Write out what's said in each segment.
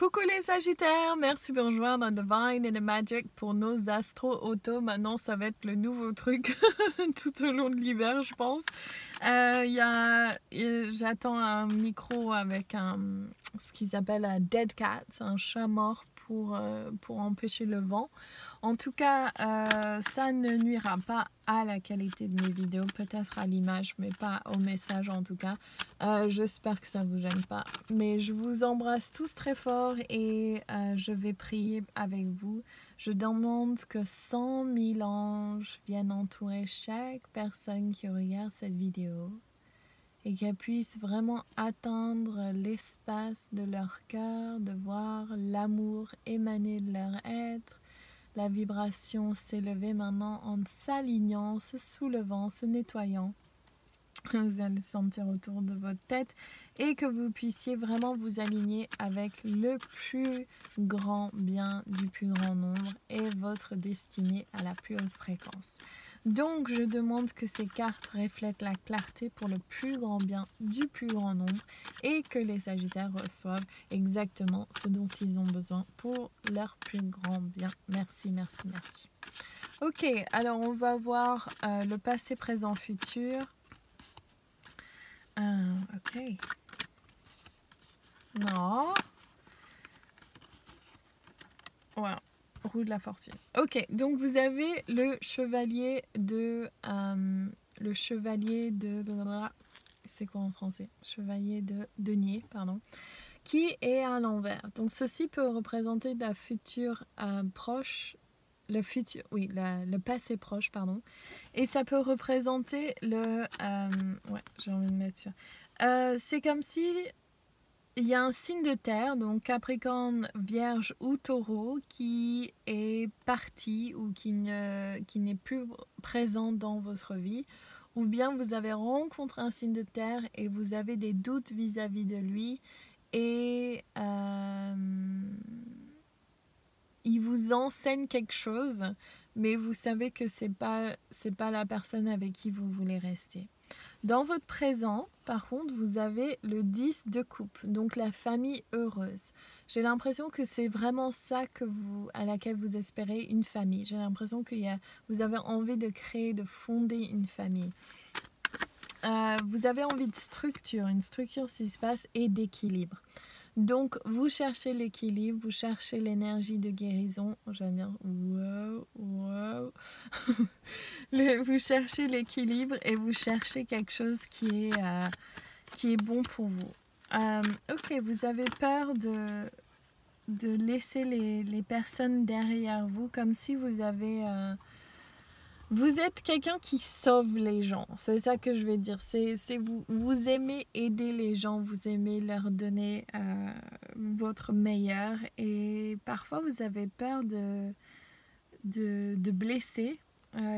Coucou les Sagittaires, merci de me rejoindre dans Divine and the Magic pour nos astro-autos. Maintenant, ça va être le nouveau truc tout au long de l'hiver, je pense. J'attends un micro avec ce qu'ils appellent un dead cat, un chat mort pour empêcher le vent. En tout cas, ça ne nuira pas à la qualité de mes vidéos, peut-être à l'image, mais pas au message en tout cas. J'espère que ça ne vous gêne pas. Mais je vous embrasse tous très fort et je vais prier avec vous. Je demande que 100 000 anges viennent entourer chaque personne qui regarde cette vidéo et qu'elles puissent vraiment atteindre l'espace de leur cœur, de voir l'amour émaner de leur être, la vibration s'élever maintenant en s'alignant, se soulevant, se nettoyant. Vous allez sentir autour de votre tête et que vous puissiez vraiment vous aligner avec le plus grand bien du plus grand nombre et votre destinée à la plus haute fréquence. Donc je demande que ces cartes reflètent la clarté pour le plus grand bien du plus grand nombre et que les Sagittaires reçoivent exactement ce dont ils ont besoin pour leur plus grand bien. Merci, merci, merci. Ok, alors on va voir le passé, présent, futur. Ok. Non. Voilà. Roue de la fortune. Ok, donc vous avez le chevalier de... c'est quoi en français? Chevalier de denier, pardon. Qui est à l'envers. Donc ceci peut représenter la future proche... le passé proche, pardon. Et ça peut représenter le... ouais, j'ai envie de mettre sur... c'est comme si il y a un signe de terre, donc Capricorne, Vierge ou Taureau, qui est parti ou qui n'est plus présent dans votre vie. Ou bien vous avez rencontré un signe de terre et vous avez des doutes vis-à-vis de lui. Et il vous enseigne quelque chose, mais vous savez que c'est pas la personne avec qui vous voulez rester. Dans votre présent, par contre, vous avez le 10 de coupe, donc la famille heureuse. J'ai l'impression que c'est vraiment ça à laquelle vous espérez une famille. J'ai l'impression que vous avez envie de créer, de fonder une famille. Vous avez envie de structure, une structure s'il se passe et d'équilibre. Donc, vous cherchez l'équilibre, vous cherchez l'énergie de guérison. J'aime bien. Wow. Vous cherchez l'équilibre et vous cherchez quelque chose qui est bon pour vous. Ok, vous avez peur de laisser les personnes derrière vous, comme si vous avez... Vous êtes quelqu'un qui sauve les gens, c'est ça que je vais dire. Vous aimez aider les gens, vous aimez leur donner votre meilleur et parfois vous avez peur de blesser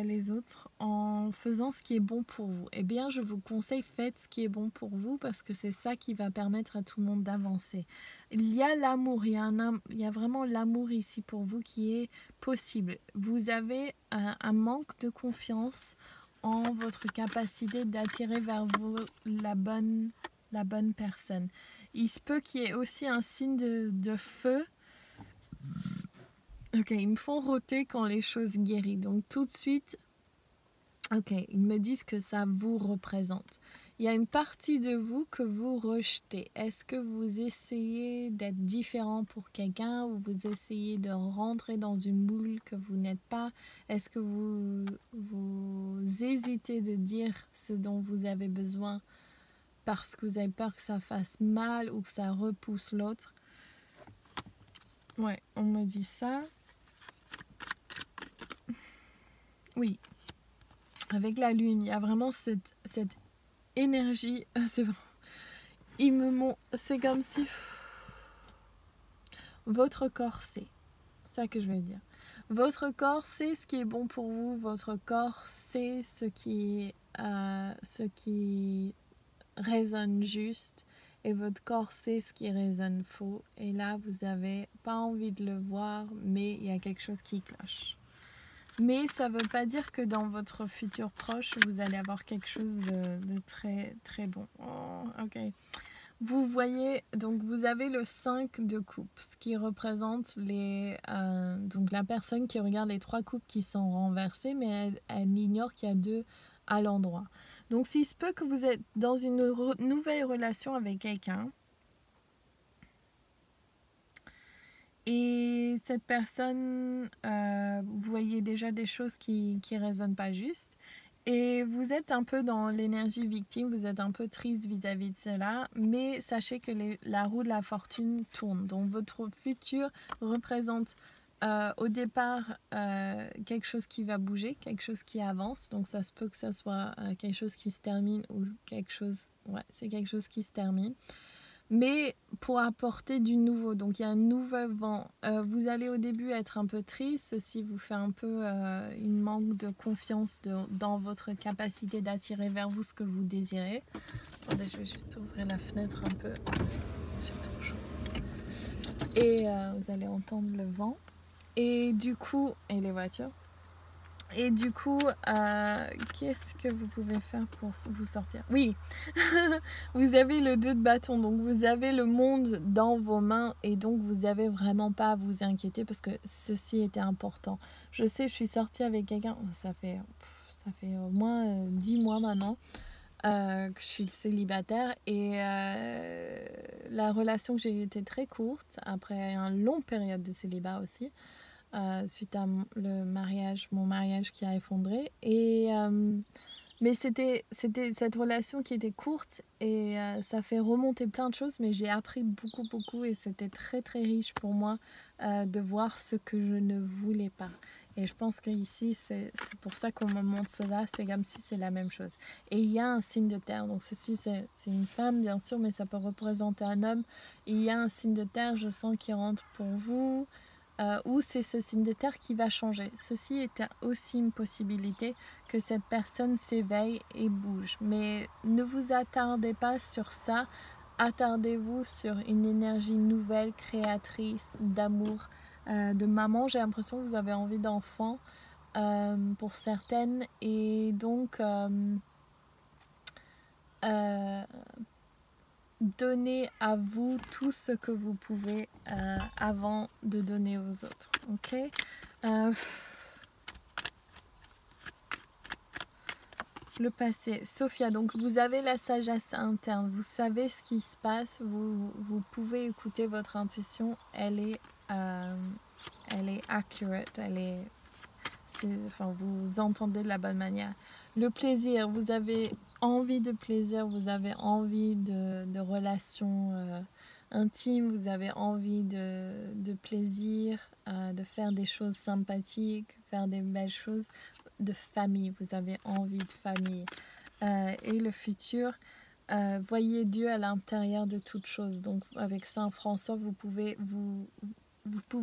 les autres en faisant ce qui est bon pour vous. Eh bien, je vous conseille, faites ce qui est bon pour vous parce que c'est ça qui va permettre à tout le monde d'avancer. Il y a l'amour, il y a vraiment l'amour ici pour vous qui est possible. Vous avez un manque de confiance en votre capacité d'attirer vers vous la bonne personne. Il se peut qu'il y ait aussi un signe de feu. Ok, ils me font roter quand les choses guérissent. Donc tout de suite, ok, ils me disent que ça vous représente. Il y a une partie de vous que vous rejetez. Est-ce que vous essayez d'être différent pour quelqu'un ou vous essayez de rentrer dans une moule que vous n'êtes pas? Est-ce que vous hésitez de dire ce dont vous avez besoin parce que vous avez peur que ça fasse mal ou que ça repousse l'autre? Ouais, on me dit ça. Oui, avec la lune, il y a vraiment cette énergie. C'est comme si votre corps sait. C'est ça que je veux dire. Votre corps sait ce qui est bon pour vous. Votre corps sait ce qui résonne juste. Et votre corps sait ce qui résonne faux. Et là, vous n'avez pas envie de le voir, mais il y a quelque chose qui cloche. Mais ça ne veut pas dire que dans votre futur proche, vous allez avoir quelque chose de très, très bon. Oh, ok. vous voyez, donc vous avez le 5 de coupe, ce qui représente donc la personne qui regarde les 3 coupes qui sont renversées, mais elle ignore qu'il y a 2 à l'endroit. Donc s'il se peut que vous êtes dans une nouvelle relation avec quelqu'un, et cette personne, vous voyez déjà des choses qui résonnent pas juste. Et vous êtes un peu dans l'énergie victime, vous êtes un peu triste vis-à-vis de cela, mais sachez que la roue de la fortune tourne. Donc votre futur représente au départ quelque chose qui va bouger, quelque chose qui avance. Donc ça se peut que ça soit quelque chose qui se termine ou quelque chose... Ouais, c'est quelque chose qui se termine. Mais pour apporter du nouveau, donc il y a un nouveau vent. Vous allez au début être un peu triste, ceci vous fait un peu une manque de confiance dans votre capacité d'attirer vers vous ce que vous désirez. Attendez, je vais juste ouvrir la fenêtre un peu, c'est trop chaud. Et vous allez entendre le vent. Et du coup, et les voitures. Et du coup, qu'est-ce que vous pouvez faire pour vous sortir? Oui, vous avez le 2 de bâton, donc vous avez le monde dans vos mains et donc vous n'avez vraiment pas à vous inquiéter parce que ceci était important. Je sais, je suis sortie avec quelqu'un, ça fait au moins 10 mois maintenant que je suis célibataire et la relation que j'ai eue était très courte après une longue période de célibat aussi. Suite à mon mariage qui a effondré. Mais c'était cette relation qui était courte et ça fait remonter plein de choses, mais j'ai appris beaucoup et c'était très riche pour moi de voir ce que je ne voulais pas. Et je pense qu'ici, c'est pour ça qu'on me montre cela, c'est comme si c'est la même chose. Et il y a un signe de terre, donc ceci c'est une femme bien sûr, mais ça peut représenter un homme. Il y a un signe de terre, je sens, qui rentre pour vous. Ou c'est ce signe de terre qui va changer. Ceci est aussi une possibilité que cette personne s'éveille et bouge. Mais ne vous attardez pas sur ça. Attardez-vous sur une énergie nouvelle, créatrice, d'amour, de maman. J'ai l'impression que vous avez envie d'enfant pour certaines. Et donc... donnez à vous tout ce que vous pouvez avant de donner aux autres. Ok. Le passé. Sophia, donc vous avez la sagesse interne, vous savez ce qui se passe, vous pouvez écouter votre intuition, elle est accurate, enfin, vous entendez de la bonne manière. Le plaisir, vous avez envie de plaisir, vous avez envie de relations intimes, vous avez envie de plaisir, de faire des choses sympathiques, faire des belles choses, de famille, vous avez envie de famille. Et le futur, voyez Dieu à l'intérieur de toute chose. Donc avec Saint François, vous pouvez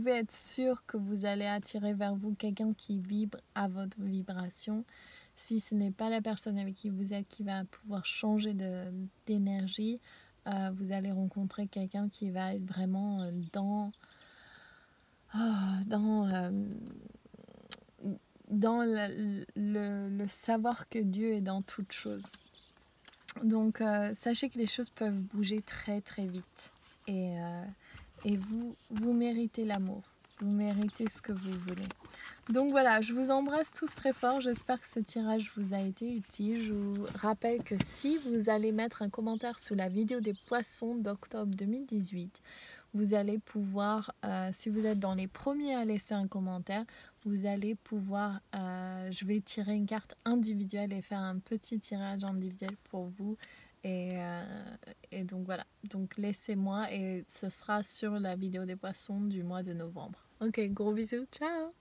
être sûr que vous allez attirer vers vous quelqu'un qui vibre à votre vibration. Si ce n'est pas la personne avec qui vous êtes qui va pouvoir changer d'énergie, vous allez rencontrer quelqu'un qui va être vraiment dans le savoir que Dieu est dans toute chose. Donc sachez que les choses peuvent bouger très vite et vous méritez l'amour, vous méritez ce que vous voulez. Donc voilà, je vous embrasse tous très fort, j'espère que ce tirage vous a été utile. Je vous rappelle que si vous allez mettre un commentaire sous la vidéo des poissons d'octobre 2018, vous allez pouvoir, si vous êtes dans les premiers à laisser un commentaire, vous allez pouvoir, je vais tirer une carte individuelle et faire un petit tirage individuel pour vous. Et donc voilà, donc laissez-moi et ce sera sur la vidéo des poissons du mois de novembre. Ok, gros bisous, ciao!